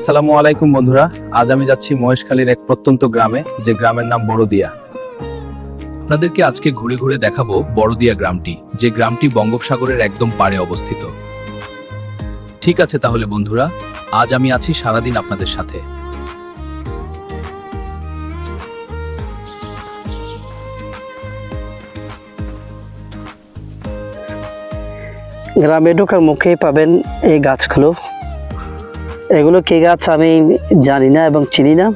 আসসালামু আলাইকুম বন্ধুরা, আজ আমি যাচ্ছি মহেশখালীর এক প্রত্যন্ত গ্রামে, যে গ্রামের নাম বড়দিয়া। আপনাদেরকে আজকে ঘুরে ঘুরে দেখাবো বড়দিয়া গ্রামটি, যে গ্রামটি বঙ্গোপসাগরের একদম পাড়ে অবস্থিত। ঠিক আছে তাহলে বন্ধুরা, আজ আমি আছি সারাদিন আপনাদের সাথে। গ্রামে ঢোকার মুখেই পাবেন এই গাছগুলো। এগুলো কি গাছ আমি জানি না এবং চিনি না।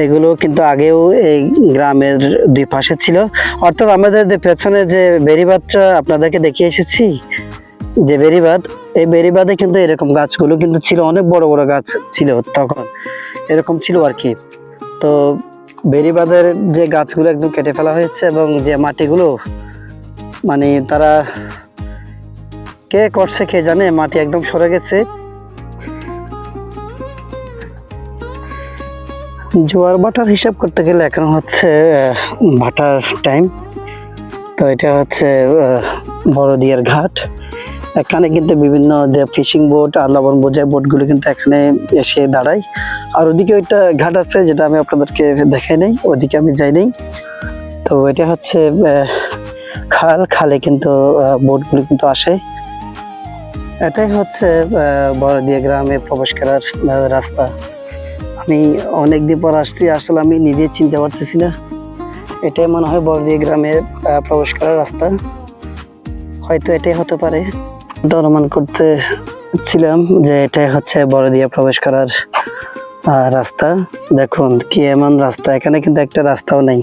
এগুলো কিন্তু আগেও এই গ্রামের দুই পাশে ছিল, অর্থাৎ আমাদের যে পেছনে যে বেড়িবাঁধটা আপনাদেরকে দেখিয়ে এসেছি, যে বেড়িবাঁধ, এই বেড়িবাঁধে কিন্তু এরকম গাছগুলো কিন্তু ছিল, অনেক বড় বড় গাছ ছিল তখন, এরকম ছিল আর কি। তো বেড়িবাঁধের যে গাছগুলো একদম কেটে ফেলা হয়েছে এবং যে মাটিগুলো, মানে তারা কে করছে কে জানে, মাটি একদম সরে গেছে। জোয়ার ভাটার হিসাব করতে গেলে এখন হচ্ছে ভাটার টাইম। তো এটা হচ্ছে বড়দিয়ার ঘাট। এখানে কিন্তু বিভিন্ন ফিশিং বোট আর লবণ বোঝাই বোটগুলো কিন্তু এখানে এসে দাঁড়ায়। আর ওদিকে ওইটা ঘাট আছে যেটা আমি আপনাদেরকে দেখাই নাই, ওদিকে আমি যাই নাই। তো এটা হচ্ছে খালে কিন্তু বোটগুলো কিন্তু আসে। এটাই হচ্ছে বড়দিয়া গ্রামে প্রবেশ করার রাস্তা। আমি অনেকদিন পর আসলে আমি নিজে চিনতে পারতেছি না। এটাই মনে হয় বড়দিয়া গ্রামে প্রবেশ করার রাস্তা, হয়তো এটাই হতে পারে। অনুমান করতেছিলাম যে এটাই হচ্ছে বড়দিয়া প্রবেশ করার রাস্তা। দেখুন কি এমন রাস্তা, এখানে কিন্তু একটা রাস্তাও নেই,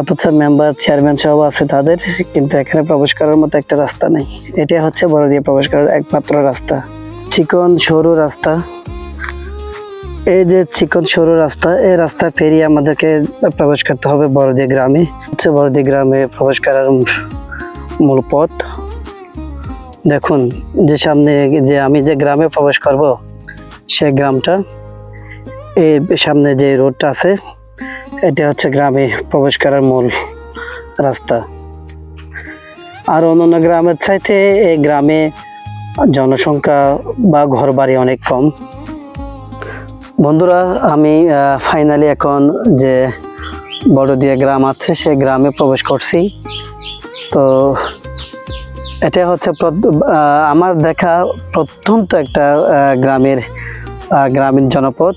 অথচ মেম্বার চেয়ারম্যান সব আছে তাদের, কিন্তু এখানে প্রবেশ করার মতো একটা রাস্তা নেই। এটাই হচ্ছে বড়দিয়া প্রবেশ করার একমাত্র রাস্তা। চিকন সরু রাস্তা, এই যে চিকন সরু রাস্তা, এই রাস্তা পেরিয়ে আমাদেরকে প্রবেশ করতে হবে বড়দিয়া গ্রামে। হচ্ছে বড়দিয়া গ্রামে প্রবেশ করার মূল পথ। দেখুন যে সামনে যে আমি যে গ্রামে প্রবেশ করব, সে গ্রামটা, এই সামনে যে রোডটা আছে, এটা হচ্ছে গ্রামে প্রবেশ করার মূল রাস্তা। আর অন্যান্য গ্রামের চাইতে এই গ্রামে জনসংখ্যা বা ঘর বাড়ি অনেক কম। বন্ধুরা, আমি ফাইনালি এখন যে বড়দিয়া গ্রাম আছে সেই গ্রামে প্রবেশ করছি। তো এটা হচ্ছে আমার দেখা প্রত্যন্ত একটা গ্রামীণ জনপদ।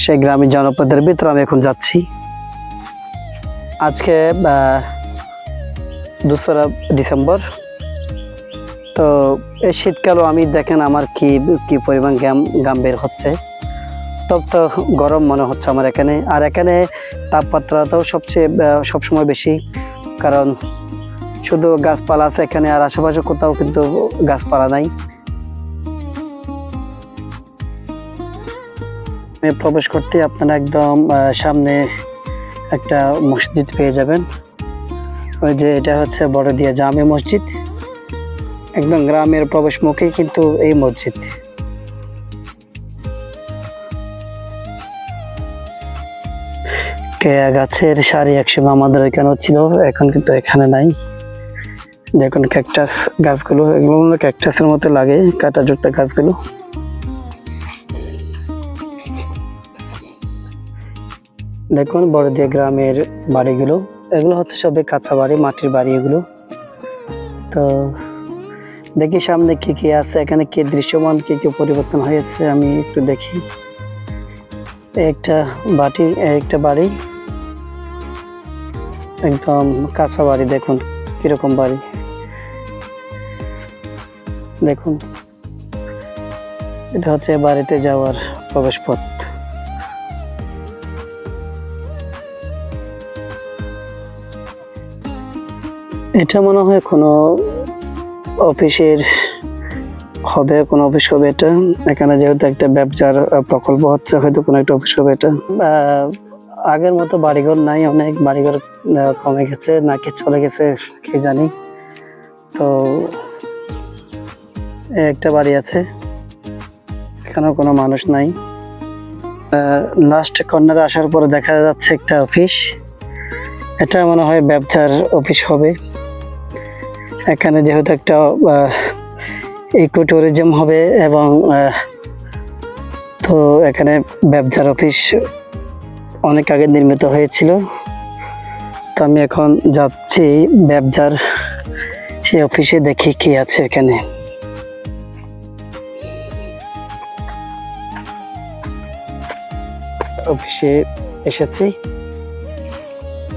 সেই গ্রামীণ জনপদের ভিতরে আমি এখন যাচ্ছি। আজকে 2রা ডিসেম্বর। তো এই শীতকালও আমি দেখেন আমার কি পরিমাণ ঘাম বের হচ্ছে। তো গরম মনে হচ্ছে আমার এখানে। আর এখানে তাপমাত্রাটাও সবসময় বেশি, কারণ শুধু গাছপালা আছে এখানে, আর আশেপাশে কোথাও কিন্তু গাছপালা নাই। প্রবেশ করতে আপনারা একদম সামনে একটা মসজিদ পেয়ে যাবেন। ওই যে এটা হচ্ছে বড়দিয়া জামে মসজিদ, একদম গ্রামের প্রবেশ মুখেই কিন্তু এই মসজিদ। কেয়া গাছের সারি একসময় আমাদের এখানেও ছিল, এখন কিন্তু এখানে নাই। দেখুন ক্যাকটাস গাছগুলো, এগুলো ক্যাকটাসের মতো লাগে, কাটা জুটটা গাছগুলো। দেখুন বড়দিয়া গ্রামের বাড়িগুলো, এগুলো হচ্ছে সবে কাঁচা বাড়ি, মাটির বাড়ি এগুলো। তো দেখি সামনে কি কি আছে, এখানে কি দৃশ্যমান, কি কি পরিবর্তন হয়েছে আমি একটু দেখি। একটা বাড়ি, একদম কাঁচা বাড়ি। দেখুন কিরকম বাড়ি, দেখুন এটা হচ্ছে বাড়িতে যাওয়ার প্রবেশ পথ। এটা মনে হয় কোনো অফিসের হবে, কোনো অফিস হবে এটা। এখানে যেহেতু একটা ব্যবসার প্রকল্প হচ্ছে, হয়তো কোনো একটা অফিস হবে এটা। আগের মতো বাড়িঘর নাই, অনেক বাড়িঘর কমে গেছে নাকি চলে গেছে কে জানি। তো একটা বাড়ি আছে, এখানেও কোনো মানুষ নাই। লাস্ট কর্নারে আসার পরে দেখা যাচ্ছে একটা অফিস, এটা মনে হয় ব্যবসার অফিস হবে। এখানে যেহেতু একটা ইকো ট্যুরিজম হবে এবং তো এখানে ব্যবসার অফিস অনেক আগে নির্মিত হয়েছিল। তো আমি এখন যাচ্ছি ব্যবসার সেই অফিসে, দেখি কি আছে এখানে। অফিসে এসেছি,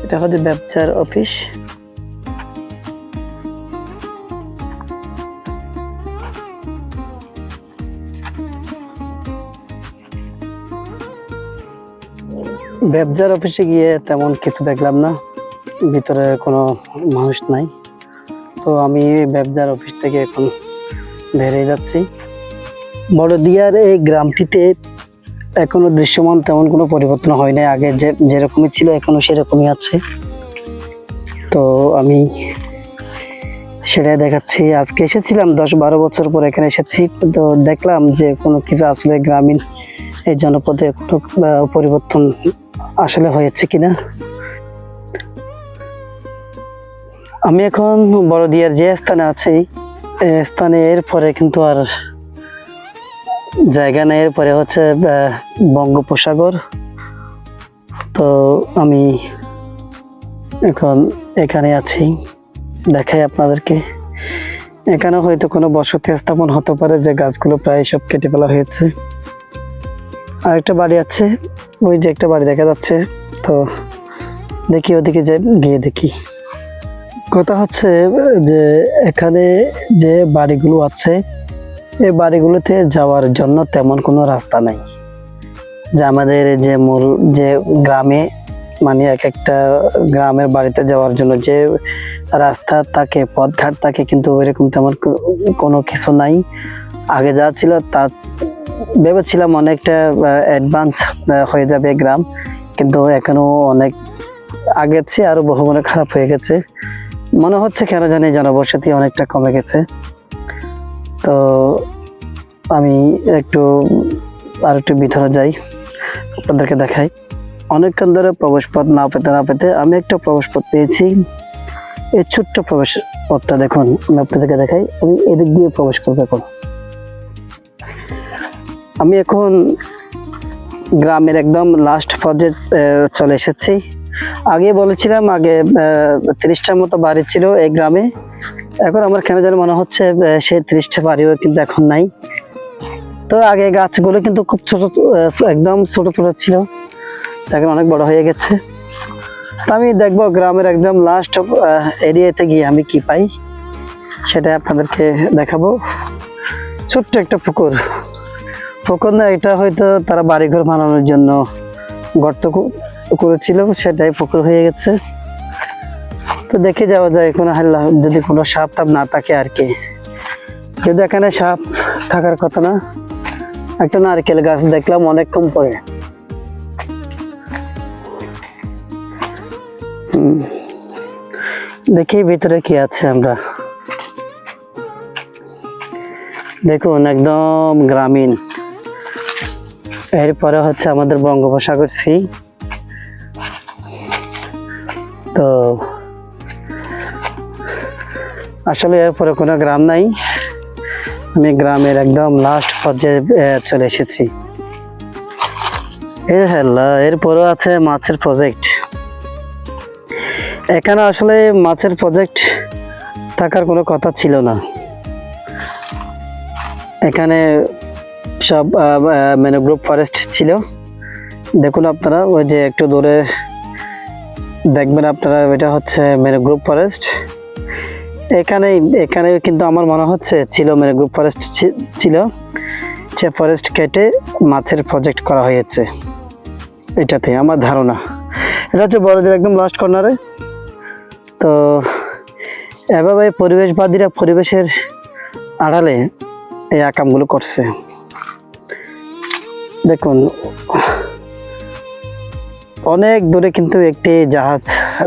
এটা হচ্ছে ব্যবসার অফিস। ব্যবসার অফিসে গিয়ে তেমন কিছু দেখলাম না, ভিতরে কোনো মানুষ নাই। তো আমি ব্যবসার অফিস থেকে এখন বেরিয়ে যাচ্ছি। বড়দিয়ার এই গ্রামটিতে এখনো দৃশ্যমান তেমন কোনো পরিবর্তন হয় নাই, আগে যেরকমই ছিল এখনো সেরকমই আছে। তো আমি সেটাই দেখাচ্ছি। আজকে এসেছিলাম 10-12 বছর পর এখানে এসেছি, তো দেখলাম যে কোনো কিছু আসলে গ্রামীণ এই জনপদে কোনো পরিবর্তন আসলে হয়েছে কিনা। আমি এখন বড়দিয়ার যে স্থানে আছি, স্থানে এরপরে কিন্তু আর জায়গা নেই, এরপরে হচ্ছে বঙ্গোপসাগর। তো আমি এখন এখানে আছি, দেখাই আপনাদেরকে। এখানে হয়তো কোনো বসতি স্থাপন হতে পারে, যে গাছগুলো প্রায় সব কেটে ফেলা হয়েছে। আরেকটা বাড়ি আছে, ওই যে একটা বাড়ি দেখা যাচ্ছে। তো দেখি ওদিকে গিয়ে দেখি। কথা হচ্ছে যে এখানে যে বাড়িগুলো আছে, এই বাড়িগুলোতে যাওয়ার জন্য তেমন কোনো রাস্তা নাই। যে আমাদের যে মূল যে গ্রামে, মানে এক একটা গ্রামের বাড়িতে যাওয়ার জন্য যে রাস্তা থাকে, পথঘাট থাকে, কিন্তু ওইরকম তেমন কোনো কিছু নাই। আগে যা ছিল তা ভেবেছিলাম অনেকটা অ্যাডভান্স হয়ে যাবে গ্রাম, কিন্তু এখনো অনেক আগের চেয়ে আরো বহুগুণে খারাপ হয়ে গেছে। মনে হচ্ছে কেন জানি জনবসতি অনেকটা কমে গেছে। তো আমি আর একটু ভিতরে যাই, আপনাদেরকে দেখাই। অনেকক্ষণ ধরে প্রবেশ পথ না পেতে আমি একটা প্রবেশ পথ পেয়েছি। এই ছোট্ট প্রবেশ পথটা দেখুন, আমি আপনাদেরকে দেখাই। আমি এদিক দিয়ে প্রবেশ করবো। আমি এখন গ্রামের একদম লাস্ট পর্যায়ে চলে এসেছি। আগে বলেছিলাম, আগে 30টার মতো বাড়ি ছিল এই গ্রামে। এখন আমার কেন যেন মনে হচ্ছে সেই 30টা বাড়িও কিন্তু এখন নাই। তো আগে গাছগুলো কিন্তু খুব ছোট, একদম ছোট ছোট ছিল, এখন অনেক বড় হয়ে গেছে। তো আমি দেখবো গ্রামের একদম লাস্ট এরিয়াতে গিয়ে আমি কি পাই, সেটা আপনাদেরকে দেখাবো। ছোট্ট একটা পুকুর না, এটা হয়তো তারা বাড়িঘর বানানোর জন্য গর্ত করেছিল, সেটাই পুকুর হয়ে গেছে। তো দেখে যাওয়া যায় কোনো হাল্লা, যদি কোনো সাপ টাপ না থাকে আর কি। যদি এখানে সাপ থাকার কথা না। একটা নারকেল গাছ দেখলাম অনেক কম পরে। দেখি ভিতরে কি আছে। আমরা দেখুন একদম গ্রামীণ। এরপরে হচ্ছে আমাদের বঙ্গোপসাগর সি। তো আসলে এরপরে কোনো গ্রাম নাই, আমি গ্রামের একদম লাস্ট পর্যায়ে চলে এসেছি। এরপরও আছে মাছের প্রজেক্ট। এখানে আসলে মাছের প্রজেক্ট থাকার কোনো কথা ছিল না। এখানে সব ম্যানগ্রোভ ফরেস্ট ছিল। দেখুন আপনারা, ওই যে একটু দূরে দেখবেন আপনারা, এটা হচ্ছে ম্যানগ্রোভ ফরেস্ট। এখানে কিন্তু আমার মনে হচ্ছে ছিল ম্যানগ্রোভ ফরেস্ট ছিল, সে ফরেস্ট কেটে মাছের প্রজেক্ট করা হয়েছে, এটাতে আমার ধারণা। এটা হচ্ছে বড়দিয়ার একদম লাস্ট কর্নারে। তো এভাবে পরিবেশবাদীরা পরিবেশের আড়ালে এই কামগুলো করছে। দেখুন অনেক দূরে কিন্তু একটি জাহাজ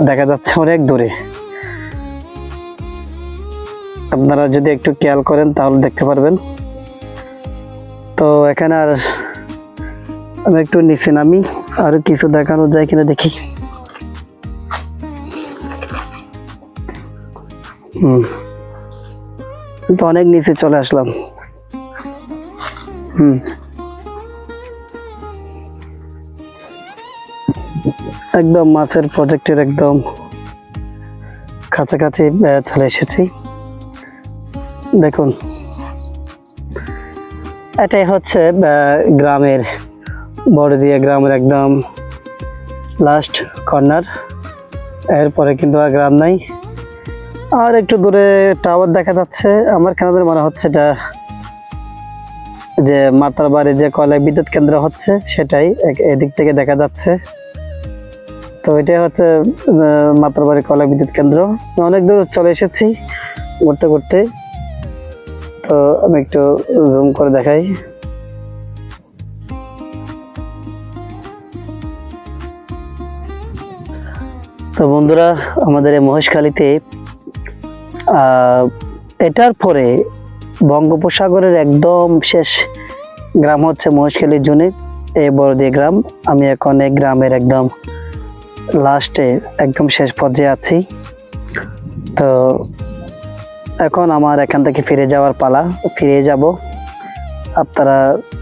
দেখা যাচ্ছে, অনেক দূরে। আপনারা যদি একটু খেয়াল করেন তাহলে দেখতে পারবেন। তো এখানে আর আমি একটু নিচে নামি, আর কিছু দেখানো যায় কিনা দেখি। তো অনেক নিচে চলে আসলাম। একদম মাছের প্রজেক্টের একদম কাছাকাছি চলে এসেছি। দেখুন, এটাই হচ্ছে গ্রামের বড়দিয়া গ্রামের একদম লাস্ট কর্নার। এরপরে কিন্তু আর গ্রাম নাই। আর একটু দূরে টাওয়ার দেখা যাচ্ছে। আমার কেন জানি মনে হচ্ছে এটা যে মাতারবাড়ি যে কয়লা বিদ্যুৎ কেন্দ্র হচ্ছে সেটাই এদিক থেকে দেখা যাচ্ছে। তো এটাই হচ্ছে মাতারবাড়ি কয়লা বিদ্যুৎ কেন্দ্র। অনেক দূর চলে এসেছি ঘুরতে ঘুরতে। তো আমি একটু জুম করে দেখাই। তো বন্ধুরা, আমাদের এই মহেশখালীতে এটার পরে বঙ্গোপসাগরের একদম শেষ গ্রাম হচ্ছে মহেশখালী জোনে এই বড়দিয়া গ্রাম। আমি এখন এই গ্রামের একদম লাস্টে একদম শেষ পর্যায়ে আছি। তো এখন আমার এখান থেকে ফিরে যাওয়ার পালা। ফিরে যাব, আপনারা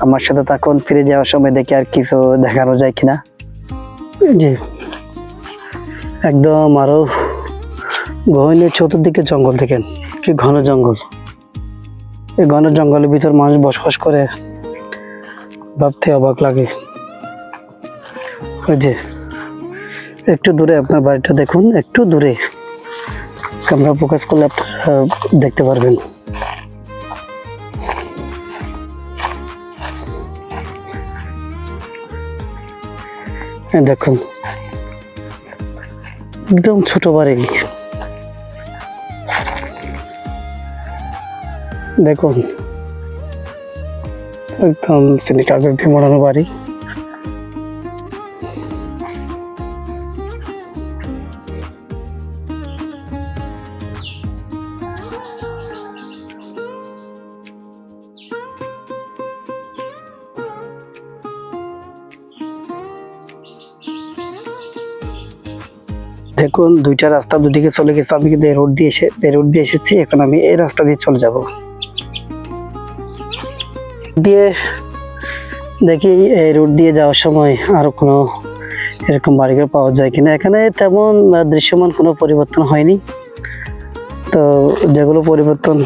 আমার সাথে থাকুন। ফিরে যাওয়ার সময় দেখি আর কিছু দেখানো যায় কিনা। জি, একদম আরো গহীন চতুর্দিকে জঙ্গল, দেখেন কি ঘন জঙ্গল। এই ঘন জঙ্গলের ভিতর মানুষ বসবাস করে, ভাবতে অবাক লাগে। ওই যে একটু দূরে আপনার বাড়িটা দেখুন, একটু দূরে ক্যামেরা ফোকাস করলে আপনারা দেখতে পারবেন। দেখুন, একদম ছোট বাড়ি। দেখুন, একদম চিনি কাগজ দিয়ে মোড়ানো বাড়ি। দেখুন, দুইটা রাস্তা দুদিকে চলে গেছে। আমি কিন্তু এই রোড দিয়ে এসেছি। এখন আমি এই রাস্তা দিয়ে চলে যাব। দিয়ে দেখি এই রোড দিয়ে যাওয়ার সময় আরো কোনো এরকম বাড়িঘর পাওয়া যায় কিনা। এখানে তেমন দৃশ্যমান কোনো পরিবর্তন হয়নি। তো যেগুলো পরিবর্তন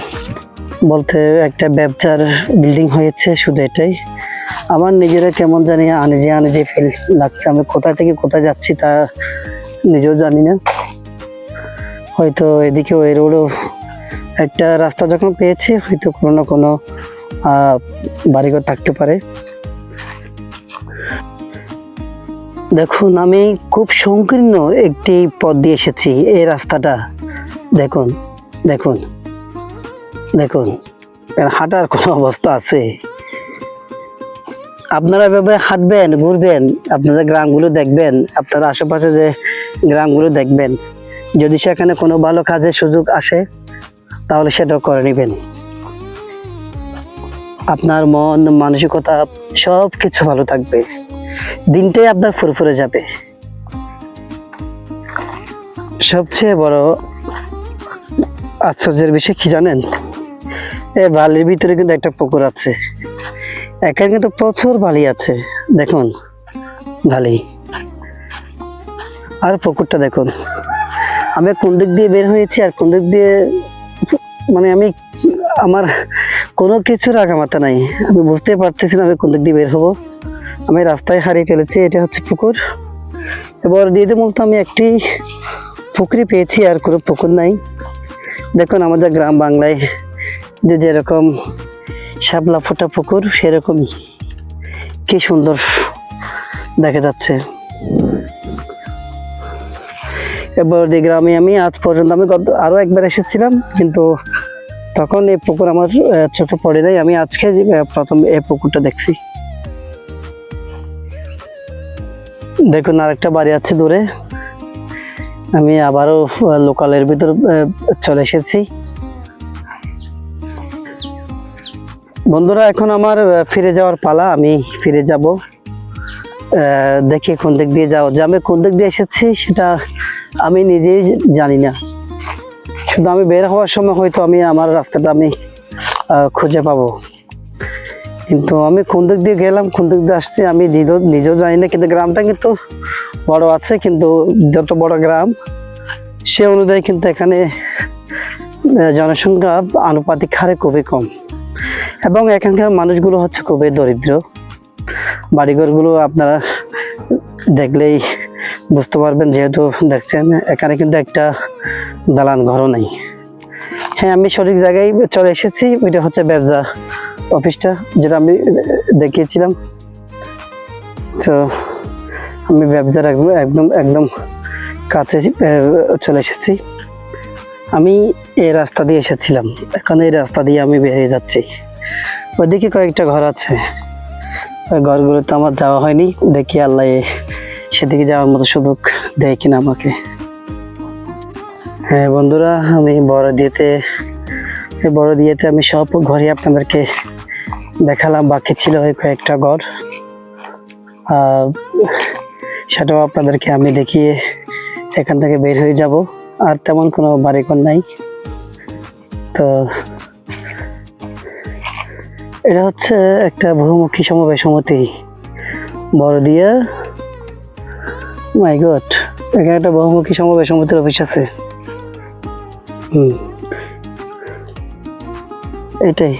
বলতে একটা ব্যবসার বিল্ডিং হয়েছে, শুধু এটাই। আমার নিজেরা কেমন জানি আনিজে ফিল লাগছে। আমি কোথায় থেকে কোথায় যাচ্ছি তা নিজেও জানি না। হয়তো এদিকেও এই রোডও একটা রাস্তা যখন পেয়েছি, হয়তো কোনো না কোনো বাড়িঘর থাকতে পারে। দেখুন, আমি খুব সংকীর্ণ একটি পথ দিয়ে এসেছি। এই রাস্তাটা দেখুন, দেখুন, দেখুন, হাঁটার কোনো অবস্থা আছে? আপনারা এভাবে হাঁটবেন, ঘুরবেন, আপনাদের গ্রামগুলো দেখবেন, আপনারা আশেপাশে যে গ্রামগুলো দেখবেন। যদি সেখানে কোনো ভালো কাজের সুযোগ আসে তাহলে সেটাও করে নেবেন। আপনার মন মানসিকতা সব কিছু ভালো থাকবে, দিনটাই আপনার ফুরফুরে যাবে। সবচেয়ে বড় আশ্চর্যের বিষয় কি জানেন? এই বালির ভিতরে কিন্তু একটা পুকুর আছে। এখানে কিন্তু প্রচুর বালি আছে। দেখুন বালি, আর পুকুরটা দেখুন। আমি কোন দিক দিয়ে বের হয়েছি আর কোন দিক দিয়ে, মানে আমি আমার কোনো কিছুর আগামাথা নাই। আমি বুঝতে পারতেছি না আমি কোন দিক দিয়ে বের হবো। আমি রাস্তায় হারিয়ে ফেলেছি। এটা হচ্ছে পুকুর। এবার দিয়ে মূলত আমি একটি পুকুরি পেয়েছি, আর কোনো পুকুর নাই। দেখুন, আমাদের গ্রাম বাংলায় যে যেরকম শ্যাবলা ফোটা পুকুর, সেরকমই কি সুন্দর দেখা যাচ্ছে। এবার এই গ্রামে আমি আজ পর্যন্ত আরো একবার এসেছিলাম, কিন্তু তখন এই পুকুর আমার চোখে পড়ে নাই। আমি আজকে প্রথম এই পুকুরটা দেখছি। দেখুন, আরেকটা বাড়ি আছে দূরে। আমি আবারও লোকালের ভিতর চলে এসেছি। বন্ধুরা, এখন আমার ফিরে যাওয়ার পালা। আমি ফিরে যাব। দেখি কোন দিক দিয়ে যাও। যে আমি কোন দিক দিয়ে এসেছি সেটা আমি নিজেই জানি না। শুধু আমি বের হওয়ার সময় হয়তো আমি আমার রাস্তাটা আমি খুঁজে পাবো। কিন্তু আমি কোন দিক দিয়ে গেলাম, কোন দিক দিয়ে আসছি আমি নিজেও জানি না, কিন্তু গ্রামটা কিন্তু বড় আছে। কিন্তু যত বড় গ্রাম সে অনুযায়ী কিন্তু এখানে জনসংখ্যা আনুপাতিক হারে খুবই কম, এবং এখানকার মানুষগুলো হচ্ছে খুবই দরিদ্র। বাড়িঘরগুলো আপনারা দেখলেই বুঝতে পারবেন, যেহেতু দেখছেন এখানে কিন্তু একটা দালান ঘরও নেই। হ্যাঁ, আমি সঠিক জায়গায় চলে এসেছি। ওইটা হচ্ছে ব্যবসা অফিসটা, যেটা আমি দেখিয়েছিলাম। তো আমি ব্যবসার একদম একদম কাছে চলে এসেছি। আমি এই রাস্তা দিয়ে এসেছিলাম, এখন এই রাস্তা দিয়ে আমি বেরিয়ে যাচ্ছি। ওইদিকে কয়েকটা ঘর আছে, ওই ঘরগুলোতে আমার যাওয়া হয়নি। দেখি আল্লাহ সেদিকে যাওয়ার মতো সুযোগ দেয় কিনা আমাকে। হ্যাঁ বন্ধুরা, আমি বড়দিয়াতে আমি সব ঘরে আপনাদেরকে দেখালাম। বাকি ছিল ওই কয়েকটা ঘর, সেটাও আপনাদেরকে আমি দেখিয়ে এখান থেকে বের হয়ে যাব। আর তেমন কোনো বাড়িঘর নাই। তো এটা হচ্ছে একটা বহুমুখী সমবায় সমিতি বড়দিয়া। মাই গড, এখানে একটা বহুমুখী সমবায় সমিতির অফিস আছে। এটাই।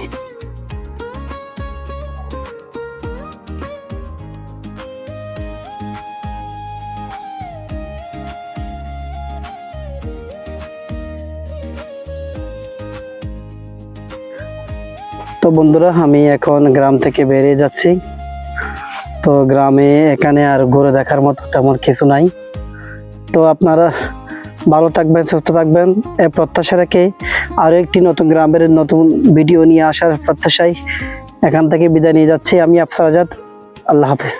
তো বন্ধুরা, আমি এখন গ্রাম থেকে বেরিয়ে যাচ্ছি। তো গ্রামে এখানে আর ঘুরে দেখার মতো তেমন কিছু নাই। তো আপনারা ভালো থাকবেন, সুস্থ থাকবেন এ প্রত্যাশা রেখে আরও একটি নতুন গ্রামের নতুন ভিডিও নিয়ে আসার প্রত্যাশায় এখান থেকে বিদায় নিয়ে যাচ্ছি। আমি আফসার আজাদ। আল্লাহ হাফেজ।